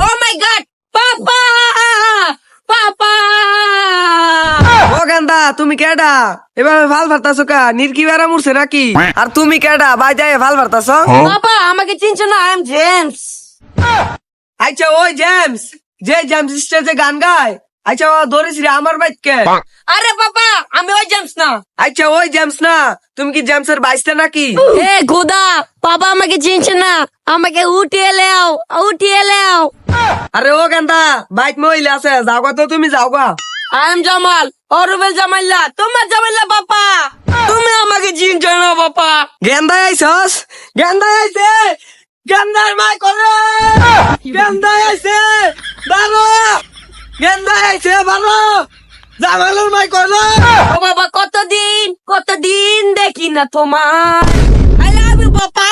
ও মাই god, পাপা পাপা। ও গেন্দা তুমি কেডা এভাবে ভাল ভারতাছো কা? নির্কি বেড়া মুড়ছে নাকি? আর তুমি কেডা বাই যায় ভাল ভারতাছ? বাবা আমাকে চিনছো না? I am James. আচ্ছা ওই জেমস, যে জেমস স্টেজে গান গায়, আচ্ছা ও ধরেছি রে আমার বাইককে। আরে বাবা আমি ওই জেমস না। আচ্ছা ওই জেমস না, তুমি কি জেমসের বাইসটা নাকি? এ খোদা, বাবা আমাকে চিনছে না, আমাকে উঠিয়ে লেও, উঠিয়ে লেও। আরে ও গেন্দা বাইক মহিলা আছে, যাও গা তো, তুমি যাও গা। আই এম জামাল, অরুবেল জামাইল্লা, তোমার জামাইল্লা বাবা। তুমি আমাকে চিনছো না বাবা। গেন্দাই আইসস, গেন্দাই আইছে, গেন্দার মাই করে, গেন্দাই আইছে, বারো, গেন্দাই আইছে বারো, জামালের মাই করলো। ও বাবা কতদিন দেখি না তোমার। আই লাভ ইউ বাবা।